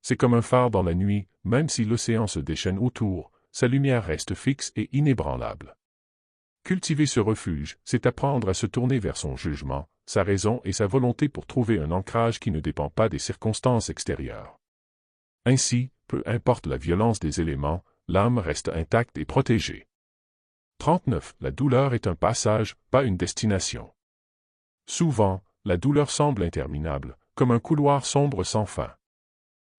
C'est comme un phare dans la nuit, même si l'océan se déchaîne autour, sa lumière reste fixe et inébranlable. Cultiver ce refuge, c'est apprendre à se tourner vers son jugement, sa raison et sa volonté pour trouver un ancrage qui ne dépend pas des circonstances extérieures. Ainsi, peu importe la violence des éléments, l'âme reste intacte et protégée. 39. La douleur est un passage, pas une destination. Souvent, la douleur semble interminable, comme un couloir sombre sans fin.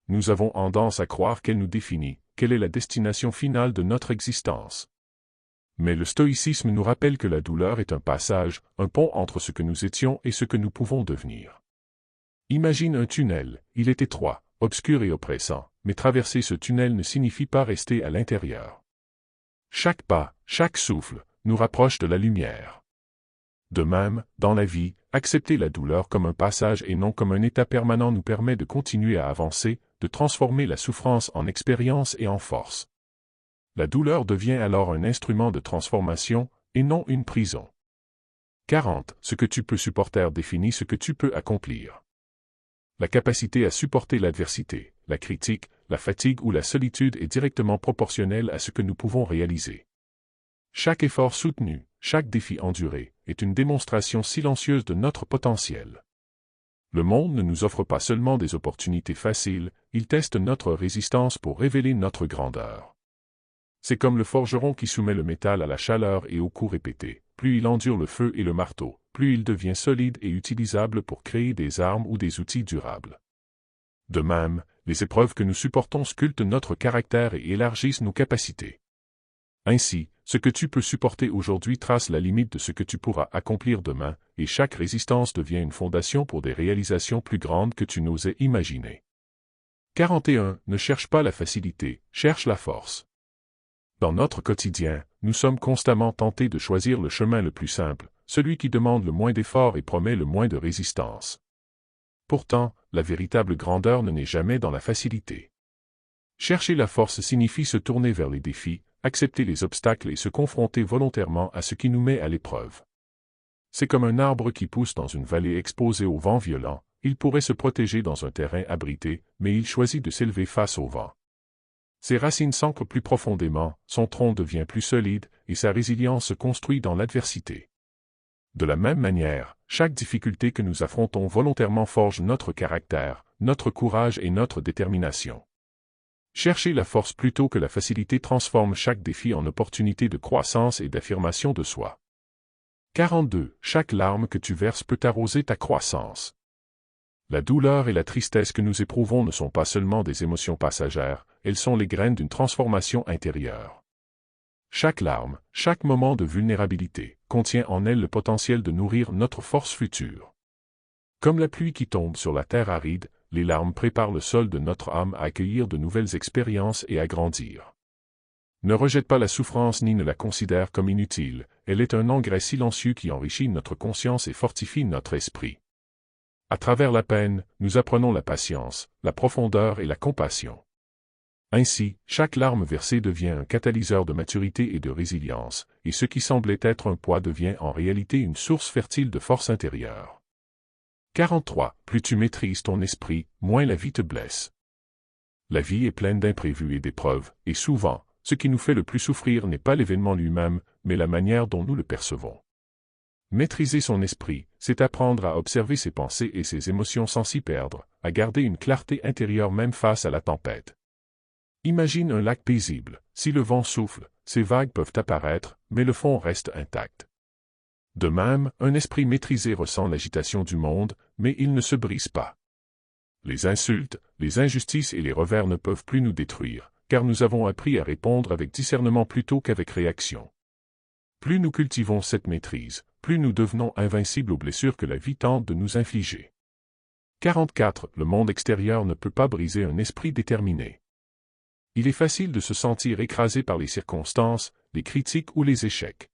Nous avons tendance à croire qu'elle nous définit, qu'elle est la destination finale de notre existence. Mais le stoïcisme nous rappelle que la douleur est un passage, un pont entre ce que nous étions et ce que nous pouvons devenir. Imagine un tunnel, il est étroit, obscur et oppressant, mais traverser ce tunnel ne signifie pas rester à l'intérieur. Chaque pas, chaque souffle, nous rapproche de la lumière. De même, dans la vie, accepter la douleur comme un passage et non comme un état permanent nous permet de continuer à avancer, de transformer la souffrance en expérience et en force. La douleur devient alors un instrument de transformation, et non une prison. 40. Ce que tu peux supporter définit ce que tu peux accomplir. La capacité à supporter l'adversité, la critique, la fatigue ou la solitude est directement proportionnelle à ce que nous pouvons réaliser. Chaque effort soutenu, chaque défi enduré, est une démonstration silencieuse de notre potentiel. Le monde ne nous offre pas seulement des opportunités faciles, il teste notre résistance pour révéler notre grandeur. C'est comme le forgeron qui soumet le métal à la chaleur et aux coups répétés. Plus il endure le feu et le marteau, plus il devient solide et utilisable pour créer des armes ou des outils durables. De même, les épreuves que nous supportons sculptent notre caractère et élargissent nos capacités. Ainsi, ce que tu peux supporter aujourd'hui trace la limite de ce que tu pourras accomplir demain, et chaque résistance devient une fondation pour des réalisations plus grandes que tu n'osais imaginer. 41. Ne cherche pas la facilité, cherche la force. Dans notre quotidien, nous sommes constamment tentés de choisir le chemin le plus simple, celui qui demande le moins d'efforts et promet le moins de résistance. Pourtant, la véritable grandeur n'est jamais dans la facilité. Chercher la force signifie se tourner vers les défis, accepter les obstacles et se confronter volontairement à ce qui nous met à l'épreuve. C'est comme un arbre qui pousse dans une vallée exposée au vent violent, il pourrait se protéger dans un terrain abrité, mais il choisit de s'élever face au vent. Ses racines s'ancrent plus profondément, son tronc devient plus solide, et sa résilience se construit dans l'adversité. De la même manière, chaque difficulté que nous affrontons volontairement forge notre caractère, notre courage et notre détermination. Chercher la force plutôt que la facilité transforme chaque défi en opportunité de croissance et d'affirmation de soi. 42. Chaque larme que tu verses peut arroser ta croissance. La douleur et la tristesse que nous éprouvons ne sont pas seulement des émotions passagères, elles sont les graines d'une transformation intérieure. Chaque larme, chaque moment de vulnérabilité, contient en elle le potentiel de nourrir notre force future. Comme la pluie qui tombe sur la terre aride, les larmes préparent le sol de notre âme à accueillir de nouvelles expériences et à grandir. Ne rejette pas la souffrance ni ne la considère comme inutile, elle est un engrais silencieux qui enrichit notre conscience et fortifie notre esprit. À travers la peine, nous apprenons la patience, la profondeur et la compassion. Ainsi, chaque larme versée devient un catalyseur de maturité et de résilience, et ce qui semblait être un poids devient en réalité une source fertile de force intérieure. 43. Plus tu maîtrises ton esprit, moins la vie te blesse. La vie est pleine d'imprévus et d'épreuves, et souvent, ce qui nous fait le plus souffrir n'est pas l'événement lui-même, mais la manière dont nous le percevons. Maîtriser son esprit, c'est apprendre à observer ses pensées et ses émotions sans s'y perdre, à garder une clarté intérieure même face à la tempête. Imagine un lac paisible, si le vent souffle, ces vagues peuvent apparaître, mais le fond reste intact. De même, un esprit maîtrisé ressent l'agitation du monde, mais il ne se brise pas. Les insultes, les injustices et les revers ne peuvent plus nous détruire, car nous avons appris à répondre avec discernement plutôt qu'avec réaction. Plus nous cultivons cette maîtrise, plus nous devenons invincibles aux blessures que la vie tente de nous infliger. 44. Le monde extérieur ne peut pas briser un esprit déterminé. Il est facile de se sentir écrasé par les circonstances, les critiques ou les échecs.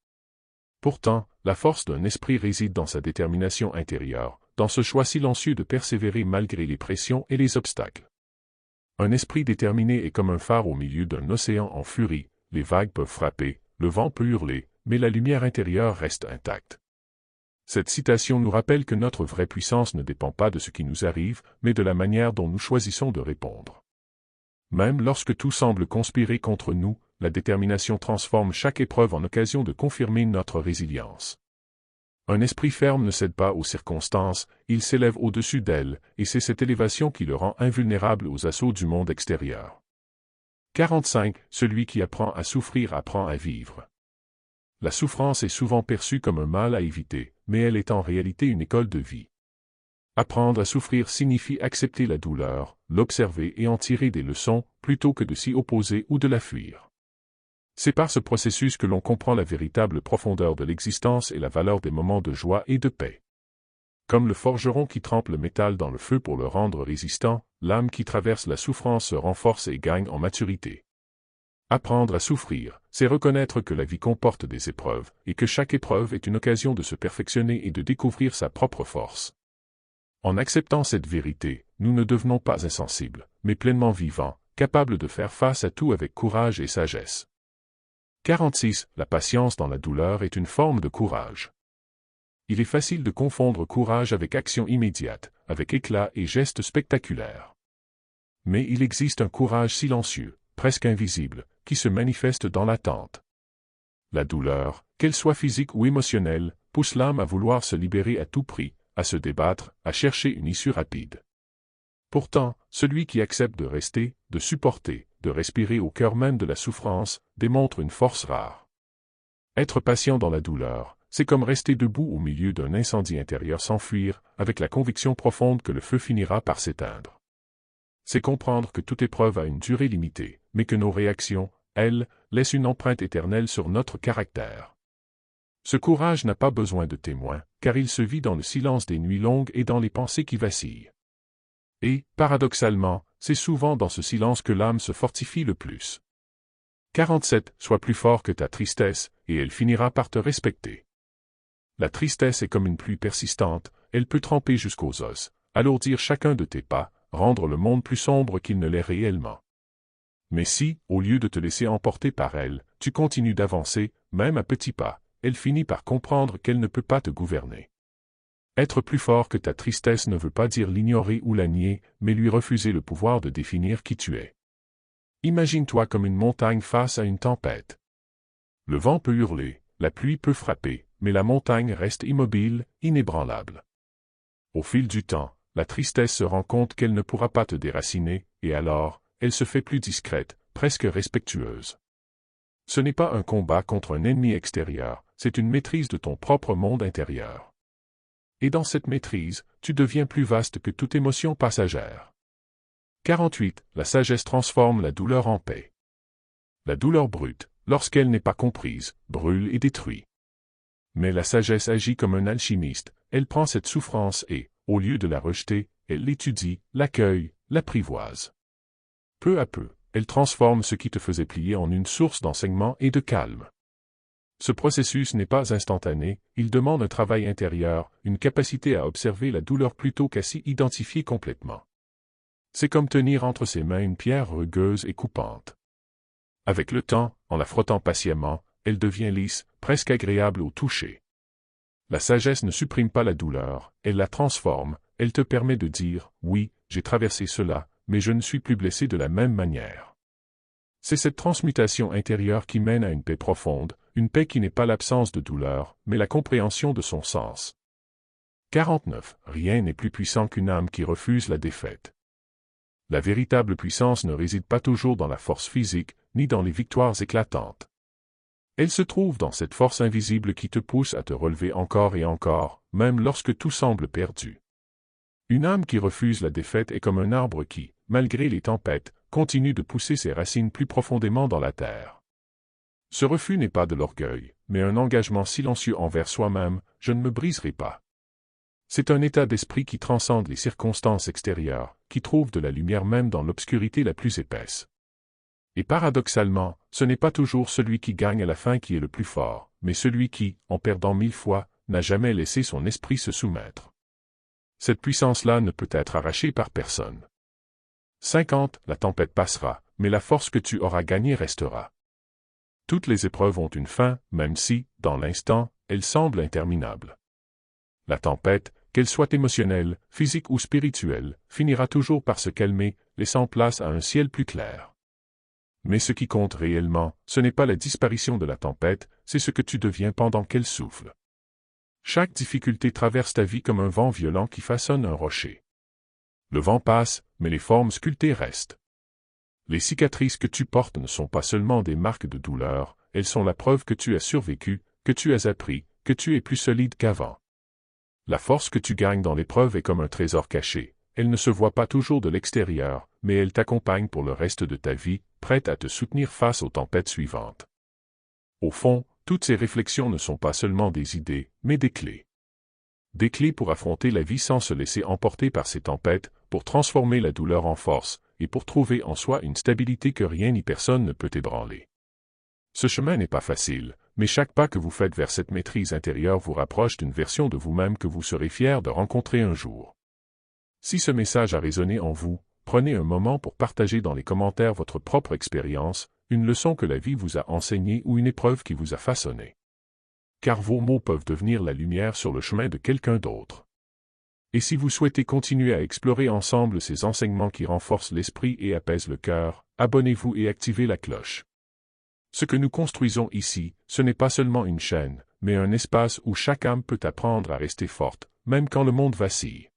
Pourtant, la force d'un esprit réside dans sa détermination intérieure, dans ce choix silencieux de persévérer malgré les pressions et les obstacles. Un esprit déterminé est comme un phare au milieu d'un océan en furie, les vagues peuvent frapper, le vent peut hurler, mais la lumière intérieure reste intacte. Cette citation nous rappelle que notre vraie puissance ne dépend pas de ce qui nous arrive, mais de la manière dont nous choisissons de répondre. Même lorsque tout semble conspirer contre nous, la détermination transforme chaque épreuve en occasion de confirmer notre résilience. Un esprit ferme ne cède pas aux circonstances, il s'élève au-dessus d'elles, et c'est cette élévation qui le rend invulnérable aux assauts du monde extérieur. 45. Celui qui apprend à souffrir apprend à vivre. La souffrance est souvent perçue comme un mal à éviter, mais elle est en réalité une école de vie. Apprendre à souffrir signifie accepter la douleur, l'observer et en tirer des leçons, plutôt que de s'y opposer ou de la fuir. C'est par ce processus que l'on comprend la véritable profondeur de l'existence et la valeur des moments de joie et de paix. Comme le forgeron qui trempe le métal dans le feu pour le rendre résistant, l'âme qui traverse la souffrance se renforce et gagne en maturité. Apprendre à souffrir, c'est reconnaître que la vie comporte des épreuves, et que chaque épreuve est une occasion de se perfectionner et de découvrir sa propre force. En acceptant cette vérité, nous ne devenons pas insensibles, mais pleinement vivants, capables de faire face à tout avec courage et sagesse. 46. La patience dans la douleur est une forme de courage. Il est facile de confondre courage avec action immédiate, avec éclat et gestes spectaculaires. Mais il existe un courage silencieux, presque invisible, qui se manifeste dans l'attente. La douleur, qu'elle soit physique ou émotionnelle, pousse l'âme à vouloir se libérer à tout prix, à se débattre, à chercher une issue rapide. Pourtant, celui qui accepte de rester, de supporter, de respirer au cœur même de la souffrance, démontre une force rare. Être patient dans la douleur, c'est comme rester debout au milieu d'un incendie intérieur sans fuir, avec la conviction profonde que le feu finira par s'éteindre. C'est comprendre que toute épreuve a une durée limitée, mais que nos réactions, elles, laissent une empreinte éternelle sur notre caractère. Ce courage n'a pas besoin de témoins, car il se vit dans le silence des nuits longues et dans les pensées qui vacillent. Et, paradoxalement, c'est souvent dans ce silence que l'âme se fortifie le plus. 47. Sois plus fort que ta tristesse, et elle finira par te respecter. La tristesse est comme une pluie persistante, elle peut tremper jusqu'aux os, alourdir chacun de tes pas, rendre le monde plus sombre qu'il ne l'est réellement. Mais si, au lieu de te laisser emporter par elle, tu continues d'avancer, même à petits pas, elle finit par comprendre qu'elle ne peut pas te gouverner. Être plus fort que ta tristesse ne veut pas dire l'ignorer ou la nier, mais lui refuser le pouvoir de définir qui tu es. Imagine-toi comme une montagne face à une tempête. Le vent peut hurler, la pluie peut frapper, mais la montagne reste immobile, inébranlable. Au fil du temps, la tristesse se rend compte qu'elle ne pourra pas te déraciner, et alors, elle se fait plus discrète, presque respectueuse. Ce n'est pas un combat contre un ennemi extérieur, c'est une maîtrise de ton propre monde intérieur. Et dans cette maîtrise, tu deviens plus vaste que toute émotion passagère. 48. La sagesse transforme la douleur en paix. La douleur brute, lorsqu'elle n'est pas comprise, brûle et détruit. Mais la sagesse agit comme un alchimiste, elle prend cette souffrance et, au lieu de la rejeter, elle l'étudie, l'accueille, l'apprivoise. Peu à peu, elle transforme ce qui te faisait plier en une source d'enseignement et de calme. Ce processus n'est pas instantané, il demande un travail intérieur, une capacité à observer la douleur plutôt qu'à s'y identifier complètement. C'est comme tenir entre ses mains une pierre rugueuse et coupante. Avec le temps, en la frottant patiemment, elle devient lisse, presque agréable au toucher. La sagesse ne supprime pas la douleur, elle la transforme, elle te permet de dire « Oui, j'ai traversé cela, mais je ne suis plus blessé de la même manière. » C'est cette transmutation intérieure qui mène à une paix profonde, une paix qui n'est pas l'absence de douleur, mais la compréhension de son sens. 49. Rien n'est plus puissant qu'une âme qui refuse la défaite. La véritable puissance ne réside pas toujours dans la force physique, ni dans les victoires éclatantes. Elle se trouve dans cette force invisible qui te pousse à te relever encore et encore, même lorsque tout semble perdu. Une âme qui refuse la défaite est comme un arbre qui, malgré les tempêtes, continue de pousser ses racines plus profondément dans la terre. Ce refus n'est pas de l'orgueil, mais un engagement silencieux envers soi-même, je ne me briserai pas. C'est un état d'esprit qui transcende les circonstances extérieures, qui trouve de la lumière même dans l'obscurité la plus épaisse. Et paradoxalement, ce n'est pas toujours celui qui gagne à la fin qui est le plus fort, mais celui qui, en perdant 1000 fois, n'a jamais laissé son esprit se soumettre. Cette puissance-là ne peut être arrachée par personne. 50. La tempête passera, mais la force que tu auras gagnée restera. Toutes les épreuves ont une fin, même si, dans l'instant, elles semblent interminables. La tempête, qu'elle soit émotionnelle, physique ou spirituelle, finira toujours par se calmer, laissant place à un ciel plus clair. Mais ce qui compte réellement, ce n'est pas la disparition de la tempête, c'est ce que tu deviens pendant qu'elle souffle. Chaque difficulté traverse ta vie comme un vent violent qui façonne un rocher. Le vent passe, mais les formes sculptées restent. Les cicatrices que tu portes ne sont pas seulement des marques de douleur, elles sont la preuve que tu as survécu, que tu as appris, que tu es plus solide qu'avant. La force que tu gagnes dans l'épreuve est comme un trésor caché, elle ne se voit pas toujours de l'extérieur, mais elle t'accompagne pour le reste de ta vie, prête à te soutenir face aux tempêtes suivantes. Au fond, toutes ces réflexions ne sont pas seulement des idées, mais des clés. Des clés pour affronter la vie sans se laisser emporter par ses tempêtes, pour transformer la douleur en force, et pour trouver en soi une stabilité que rien ni personne ne peut ébranler. Ce chemin n'est pas facile, mais chaque pas que vous faites vers cette maîtrise intérieure vous rapproche d'une version de vous-même que vous serez fier de rencontrer un jour. Si ce message a résonné en vous, prenez un moment pour partager dans les commentaires votre propre expérience, une leçon que la vie vous a enseignée ou une épreuve qui vous a façonné. Car vos mots peuvent devenir la lumière sur le chemin de quelqu'un d'autre. Et si vous souhaitez continuer à explorer ensemble ces enseignements qui renforcent l'esprit et apaisent le cœur, abonnez-vous et activez la cloche. Ce que nous construisons ici, ce n'est pas seulement une chaîne, mais un espace où chaque âme peut apprendre à rester forte, même quand le monde vacille.